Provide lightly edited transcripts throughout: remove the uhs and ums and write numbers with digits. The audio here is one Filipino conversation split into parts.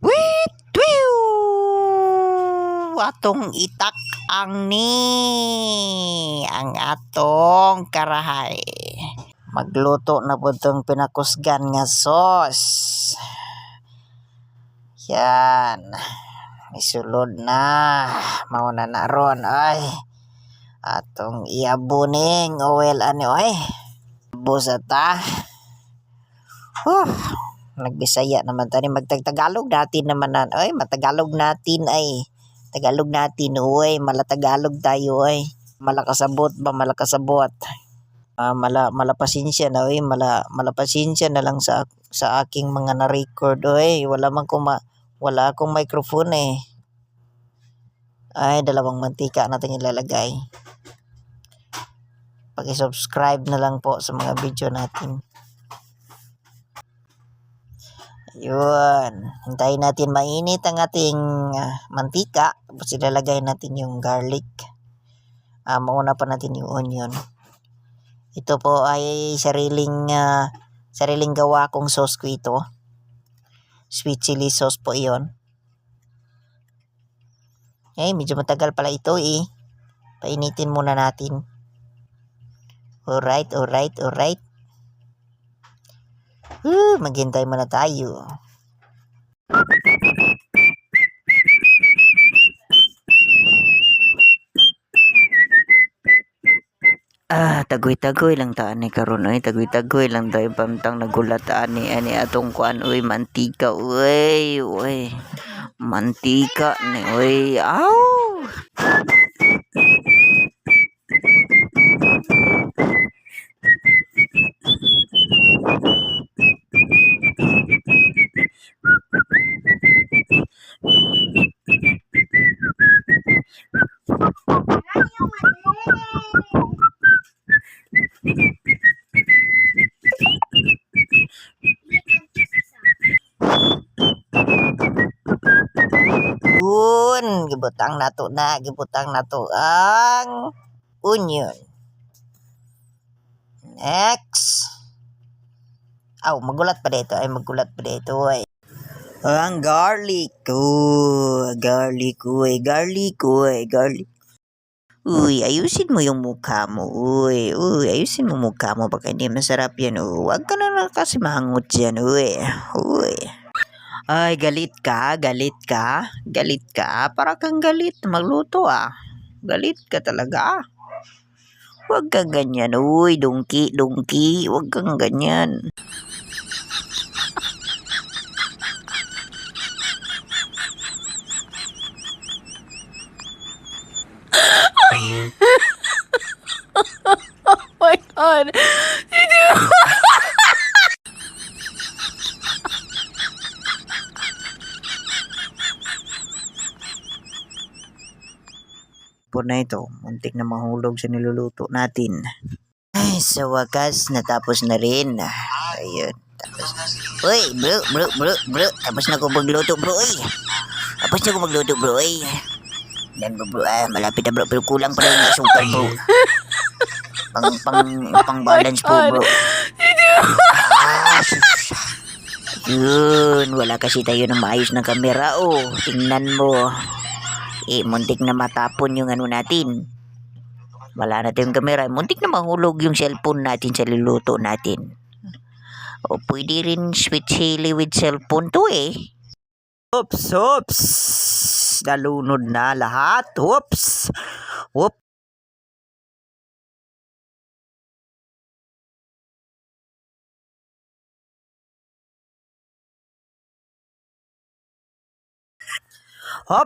Wit! Wiw! Atong itak ang atong karahay. Magluto na po itong pinakusgan nga sauce. Yan. Isulod na. Mauna na ron. Ay. Atong iabuning oil ano ay. Busa ta. Nagbisaya naman tani magtagtagalog natin naman na. Ay, matagalog natin ay. Tagalog natin uy, malatagalog tayo ay. Malakasabot ba malakasabot. Malapasensya na uy, malapasensya na lang sa aking mga na-record uy. Wala akong microphone eh. Ay, dalawang mantika natin ilalagay. Paki-subscribe na lang po sa mga video natin. Yun. Hintayin natin mainit ang ating mantika. Tapos ilalagay natin yung garlic. Mauna pa natin yung onion. Ito po ay sariling gawa kong sauce ko ito. Sweet chili sauce po iyon. Eh, medyo matagal pala ito eh. Painitin muna natin. Alright. Maghintay muna tayo. Tagoy-tagoy lang taan ni karon oy, tagoy-tagoy lang tayo pamtang nagulat ani atong kuan oy mantika oy. Mantika ni oy. Aw. Gibutang nato ang onion. Next. Magulat pa dito ay. Ang garlic. Garlic. Uy, ayusin mo yung mukha mo. Uy, ayusin mo mukha mo. Baka hindi masarap yan. Huwag ka na kasi mahangot yan. Uy. Ay, galit ka. Para kang galit. Magluto Galit ka talaga. Huwag kang ganyan. Uy, dungki. Huwag kang ganyan. Oh my God. Po na ito, muntik na mahulog sa niluluto natin. Ay, sa wakas, natapos na rin. Ayun, tapos. Uy, bro. Tapos na ko magluto, bro. Yan, bro. Malapit na, bro. Pero kulang pa rin yung asukal, bro. Pang balance po, bro. Yun, wala kasi tayo ng maayos na kamera. Tingnan mo. Muntik na matapon yung ano natin. Wala na tayong kamera. Muntik na mahulog yung cellphone natin sa luluto natin. Pwede rin sweet chili with cellphone to eh. Oops. Nalunod na lahat. Oops. Okay.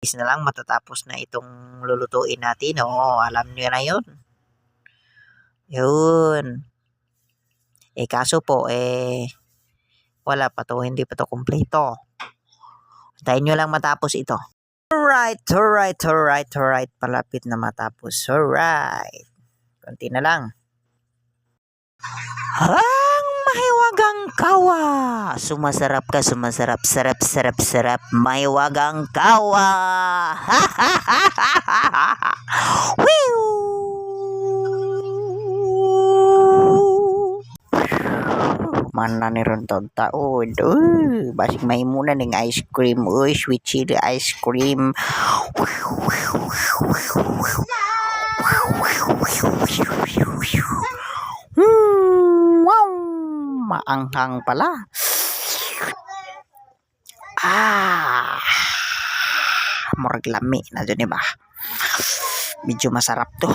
Is na lang matatapos na itong lulutuin natin. Alam niyo na yun. Kaso po wala pa to, hindi pa to kumpleto. Tayo nyo lang matapos ito. Alright. Palapit na matapos. Alright. Konti na lang. Ang mahiwag kawa. Sumasarap ka, sumasarap. Sarap, sarap, sarap. May wagang kawa. Mana ni ron taon. Basig mahimuna ning ice cream. Uy, sweet chili ice cream. Wow! Maanghang pala. Murag lami na dyan, ba? Medyo masarap to.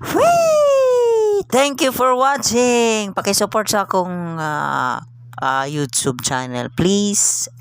Whee! Thank you for watching. Paki-support sa akong YouTube channel, please.